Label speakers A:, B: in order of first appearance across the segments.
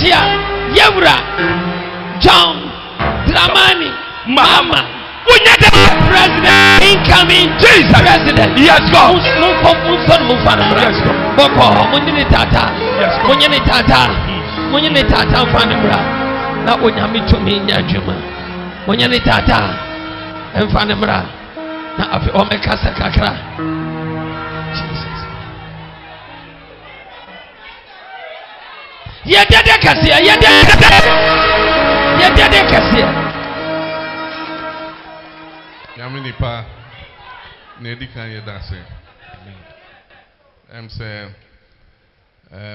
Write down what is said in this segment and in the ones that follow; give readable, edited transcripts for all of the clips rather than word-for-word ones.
A: Asia Yewra John Dramani Mahama president incoming Jesus president. Yes, God. Yes, God. Boko munyini tata. Yes, God. Munyini tata mfanimra. Na onyame tumi nya adwuma. Munyini tata mfanimra. Na afi omekasa kakra. Jesus. Yedede kasia.
B: Yamini pa nedi kan yedase. Say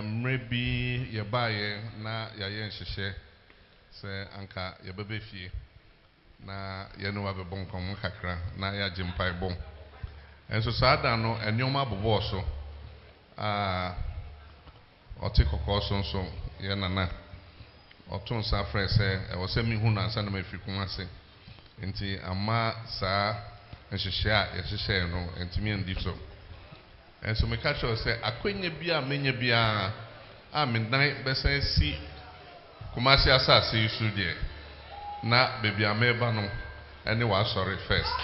B: maybe ye buy na yaye nhihye se anka ye bebe fie na ye no abe bon kon kakra na ya jimpai bon. Enso saada no enyoma bobo so oti kokko so ye nana otun sa frese e wo se mi hu na ansa na mafi kun ase nti ama saa nhihye a ye hihye no ntimi ndi so enso me catch us say akwenye bia menye bia a mendan besen si kumasi asase isu de na baby ameba no ene wa sorry first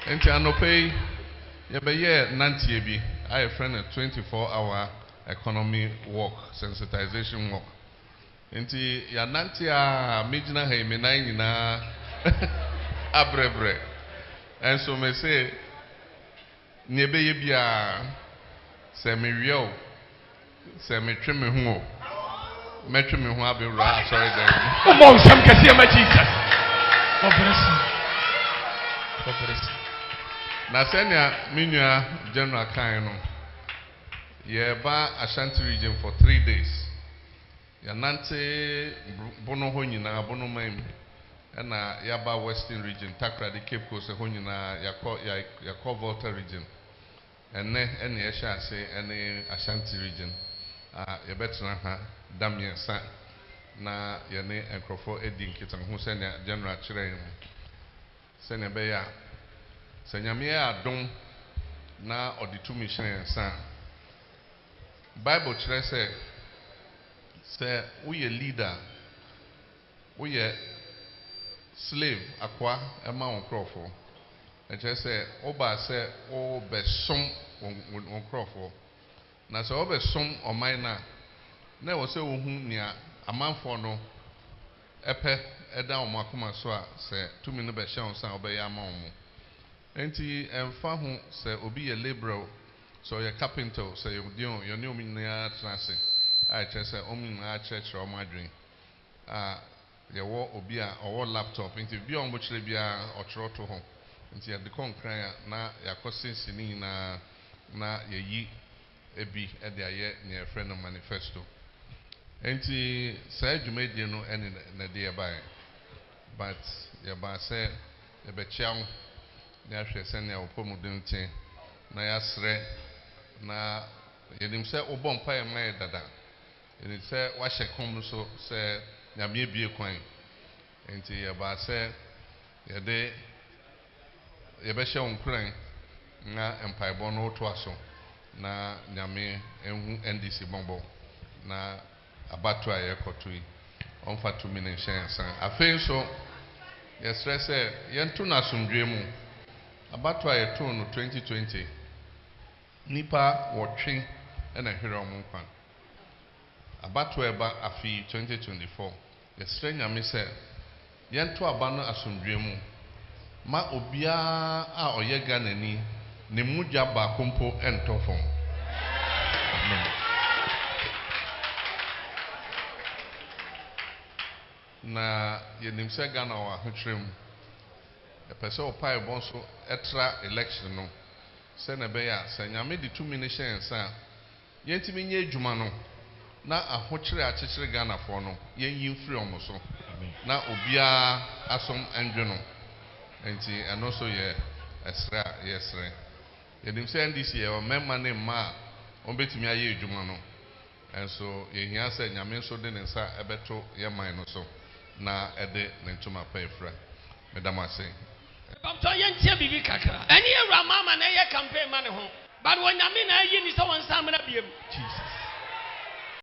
B: enti anope ye be ye nantie bi I friend a 24-hour economy work sensitization work. Inti ya nanti a mijina he menai nyina abrebre. And so me say niebe ye bia se me wieo se me twe me hu me twe me hu abewra sorry then.
A: Omo sam kase ma Jesus. Operation.
B: Na senya minua general kan no ye ba Ashanti region for 3 days. Yanante bono ho nyina bono mam na yaba western region takra the Cape Coast ho nyina yakọ Volta region ene ye sha se ene Ashanti region ye betra ha damien sa na ye ne enkrofo edi nkitan ho se na general kire yin se ne be ya se nyame adom na oditumi hyen sa Bible kire say we a leader, we a slave, aqua, a mount crofo. And just say, Oba say, oh, be some on crofo. Now, so over some or minor. Never say, whom near a man for no epe down Makuma Swa, say, 2 minutes by Shan San obey a mom. Auntie and Fahu say, Obi a liberal, so your carpenter say, you new near transit. I just say, I church or my dream. The war will be a laptop. Into be on which they be or trot to home. Into the concrete na ya cousins in na ye ebi at the year near a friend of manifesto. Into said you made you know any day by. But your bar said, the bechow, Nasha send your pomodunte, Nayasre, na himself Obon Pie my dada. And it said, wash a come so say, there may be a coin. And the bar said, your day, your best on crying, na empire bono to us, na Yame and NDC Bombo, na abattoir ekotui, on for 2 minutes. I feel so, yes, say, Yantuna some dream, abattoir tone 2020, Nipa watching and a hero monk. About weba afi 2024 the stranger me say yento abano asomdwemu ma obia a oyega nani ne mudwa ba kompo entofom na yenim se Ghana wa hwetwem e pese opai bonso etra election no se na be ya se nyame di 2 minutes ensa yentimi nye adwuma no na ahokyere akyekere Ghana for no yen yimfiri omoso na obia asom andwe no enti eno so ye esra yesre yedim se NDC ye o memma ne ma on betimi aye adwuma no enso ye hia se nyame so de ne nsa ebeto ye man no so na ede ne ntoma pa efra medamase
A: Doctor Yentia Bibi Kakra. Any Mahama na campaign man home. But when Yamina Yin is someone Samana Bim. Jesus.